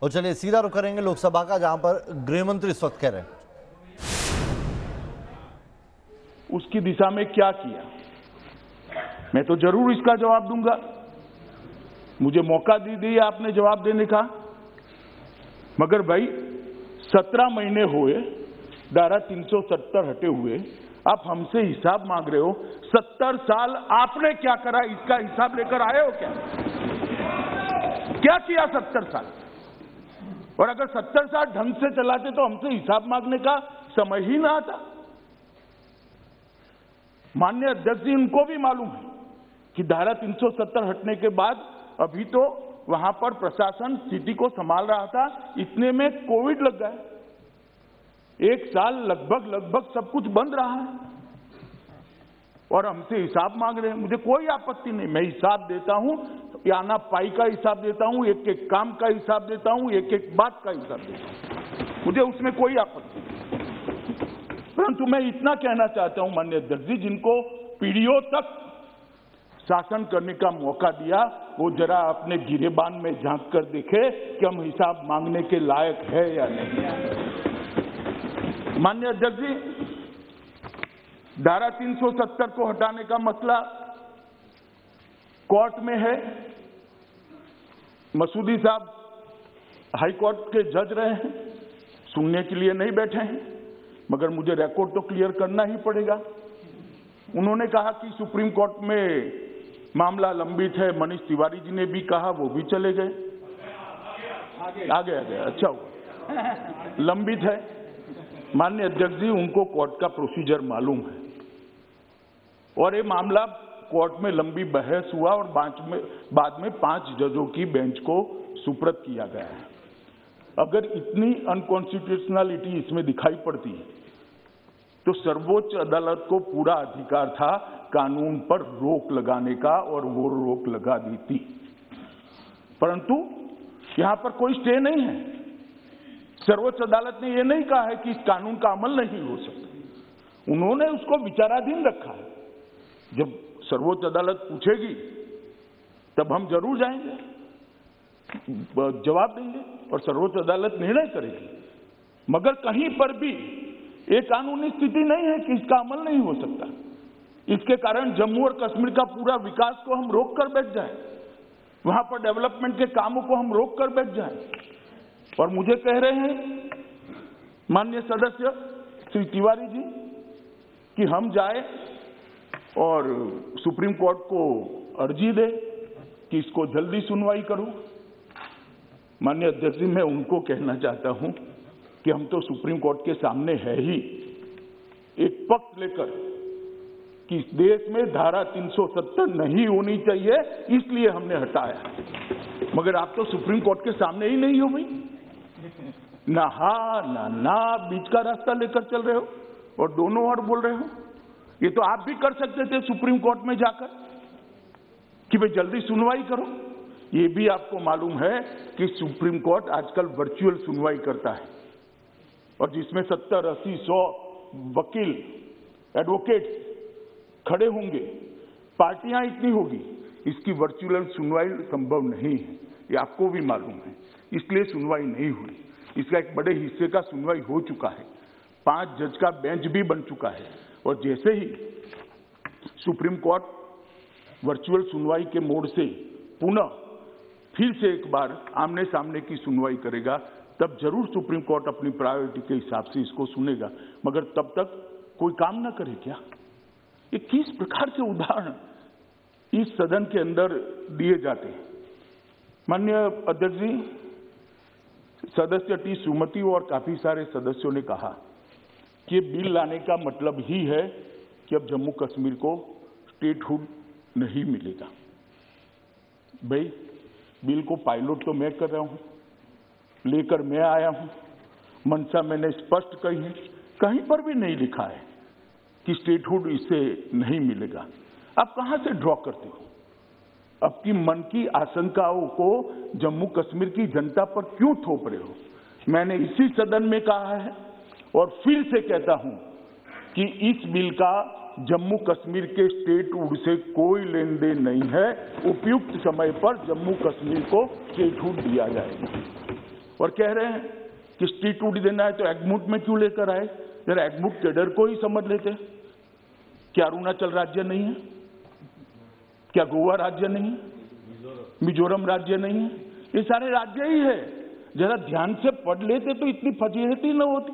और चलिए सीधा रुख करेंगे लोकसभा का, जहां पर गृह मंत्री इस वक्त कह रहे हैं उसकी दिशा में क्या किया। मैं तो जरूर इसका जवाब दूंगा। मुझे मौका दे दिया आपने जवाब देने का। मगर भाई 17 महीने हुए, धारा 370 हटे हुए, आप हमसे हिसाब मांग रहे हो। 70 साल आपने क्या करा, इसका हिसाब लेकर आए हो क्या? क्या किया 70 साल? और अगर 70 साल ढंग से चलाते तो हमसे हिसाब मांगने का समय ही ना आता। माननीय अध्यक्ष जी, उनको भी मालूम है कि धारा 370 हटने के बाद अभी तो वहां पर प्रशासन स्थिति को संभाल रहा था, इतने में कोविड लग गया। 1 साल लगभग सब कुछ बंद रहा है और हमसे हिसाब मांग रहे हैं। मुझे कोई आपत्ति नहीं, मैं हिसाब देता हूं, आना पाई का हिसाब देता हूं, एक एक काम का हिसाब देता हूं, एक एक बात का हिसाब देता हूं, मुझे उसमें कोई आपत्ति नहीं। परंतु मैं इतना कहना चाहता हूं माननीय अध्यक्ष जी, जिनको पीढ़ियों तक शासन करने का मौका दिया, वो जरा अपने गिरेबान में झांक कर देखे कि हम हिसाब मांगने के लायक है या नहीं। माननीय अध्यक्ष जी, धारा 370 को हटाने का मसला कोर्ट में है। मसूदी साहब हाई कोर्ट के जज रहे हैं, सुनने के लिए नहीं बैठे हैं, मगर मुझे रिकॉर्ड तो क्लियर करना ही पड़ेगा। उन्होंने कहा कि सुप्रीम कोर्ट में मामला लंबित है। मनीष तिवारी जी ने भी कहा, वो भी चले गए। आगे अच्छा हुआ, लंबित है। माननीय अध्यक्ष जी, उनको कोर्ट का प्रोसीजर मालूम है और ये मामला कोर्ट में लंबी बहस हुआ और बाद में 5 जजों की बेंच को सुपुर्द किया गया है। अगर इतनी अनकॉन्स्टिट्यूशनलिटी इसमें दिखाई पड़ती है तो सर्वोच्च अदालत को पूरा अधिकार था कानून पर रोक लगाने का, और वो रोक लगा दी थी। परंतु यहां पर कोई स्टे नहीं है। सर्वोच्च अदालत ने यह नहीं कहा है कि इस कानून का अमल नहीं हो सकता। उन्होंने उसको विचाराधीन रखा है। जब सर्वोच्च अदालत पूछेगी तब हम जरूर जाएंगे, जवाब देंगे और सर्वोच्च अदालत निर्णय करेगी। मगर कहीं पर भी एक कानूनी स्थिति नहीं है कि इसका अमल नहीं हो सकता। इसके कारण जम्मू और कश्मीर का पूरा विकास को हम रोक कर बैठ जाएं, वहां पर डेवलपमेंट के कामों को हम रोक कर बैठ जाएं। और मुझे कह रहे हैं माननीय सदस्य श्री तिवारी जी कि हम जाए और सुप्रीम कोर्ट को अर्जी दे कि इसको जल्दी सुनवाई करूं। माननीय अध्यक्ष जी, मैं उनको कहना चाहता हूं कि हम तो सुप्रीम कोर्ट के सामने है ही, एक पक्ष लेकर कि इस देश में धारा 370 नहीं होनी चाहिए, इसलिए हमने हटाया। मगर आप तो सुप्रीम कोर्ट के सामने ही नहीं हो भाई, ना हा ना बीच का रास्ता लेकर चल रहे हो और दोनों ओर बोल रहे हो। ये तो आप भी कर सकते थे सुप्रीम कोर्ट में जाकर कि भाई जल्दी सुनवाई करो। ये भी आपको मालूम है कि सुप्रीम कोर्ट आजकल वर्चुअल सुनवाई करता है और जिसमें 70, 80, 100 वकील, एडवोकेट्स खड़े होंगे, पार्टियां इतनी होगी, इसकी वर्चुअल सुनवाई संभव नहीं है। ये आपको भी मालूम है, इसलिए सुनवाई नहीं हुई। इसका एक बड़े हिस्से का सुनवाई हो चुका है, 5 जज का बेंच भी बन चुका है। और जैसे ही सुप्रीम कोर्ट वर्चुअल सुनवाई के मोड से पुनः फिर से एक बार आमने सामने की सुनवाई करेगा, तब जरूर सुप्रीम कोर्ट अपनी प्रायोरिटी के हिसाब से इसको सुनेगा। मगर तब तक कोई काम ना करे क्या? ये किस प्रकार के उदाहरण इस सदन के अंदर दिए जाते हैं? माननीय अध्यक्ष जी, सदस्य टी सुमति और काफी सारे सदस्यों ने कहा कि बिल लाने का मतलब ही है कि अब जम्मू कश्मीर को स्टेटहुड नहीं मिलेगा। भाई, बिल को पायलट तो मैं कर रहा हूं, लेकर मैं आया हूं, मंशा मैंने स्पष्ट कही है, कहीं पर भी नहीं लिखा है कि स्टेटहुड इससे नहीं मिलेगा। आप कहां से ड्रॉ करते हो? आपकी मन की आशंकाओं को जम्मू कश्मीर की जनता पर क्यों थोप रहे हो? मैंने इसी सदन में कहा है और फिर से कहता हूं कि इस बिल का जम्मू कश्मीर के स्टेटहुड से कोई लेन देन नहीं है। उपयुक्त समय पर जम्मू कश्मीर को स्टेटहुड दिया जाएगा। और कह रहे हैं कि स्टेटहुड देना है तो एग्मूट में क्यों लेकर आए? जरा एग्मूट कैडर को ही समझ लेते। क्या अरुणाचल राज्य नहीं है? क्या गोवा राज्य नहीं है? मिजोरम राज्य नहीं है? ये सारे राज्य ही है। जरा ध्यान से पढ़ लेते तो इतनी फजीहती न होती।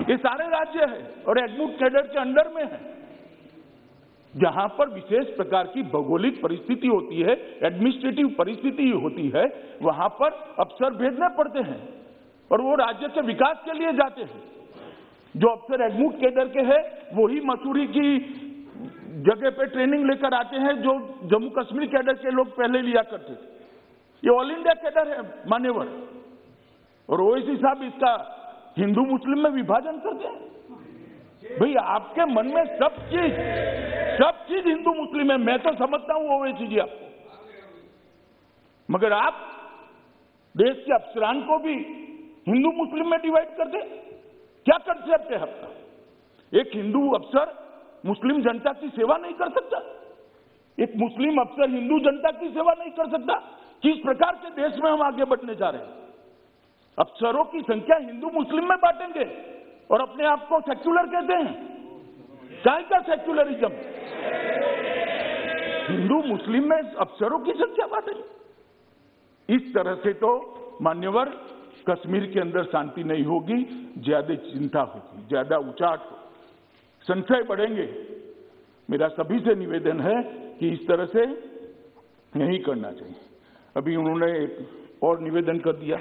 ये सारे राज्य है और एग्मूट कैडर के अंडर में है। जहां पर विशेष प्रकार की भौगोलिक परिस्थिति होती है, एडमिनिस्ट्रेटिव परिस्थिति होती है, वहां पर अफसर भेजने पड़ते हैं और वो राज्य के विकास के लिए जाते हैं। जो अफसर एग्मूट कैडर के हैं वही मसूरी की जगह पे ट्रेनिंग लेकर आते हैं जो जम्मू कश्मीर कैडर के लोग पहले लिया करते थे। ये ऑल इंडिया कैडर है मान्यवर। और ओवैसी साहब इसका हिंदू मुस्लिम में विभाजन करते हैं। भाई आपके मन में सब चीज हिंदू मुस्लिम है, मैं तो समझता हूं ओवैसी जी आपको, मगर आप देश के अफसरान को भी हिंदू मुस्लिम में डिवाइड कर दे। क्या कंसेप्ट है आपका? एक हिंदू अफसर मुस्लिम जनता की सेवा नहीं कर सकता? एक मुस्लिम अफसर हिंदू जनता की सेवा नहीं कर सकता? किस प्रकार के देश में हम आगे बढ़ने जा रहे हैं? अफसरों की संख्या हिंदू मुस्लिम में बांटेंगे और अपने आप को सेक्युलर कहते हैं। काय का सेक्युलरिज्म? हिंदू मुस्लिम में अफसरों की संख्या बांटेंगे। इस तरह से तो मान्यवर कश्मीर के अंदर शांति नहीं होगी, ज्यादा चिंता होगी, ज्यादा उचाट होगी, संशय बढ़ेंगे। मेरा सभी से निवेदन है कि इस तरह से नहीं करना चाहिए। अभी उन्होंने एक और निवेदन कर दिया।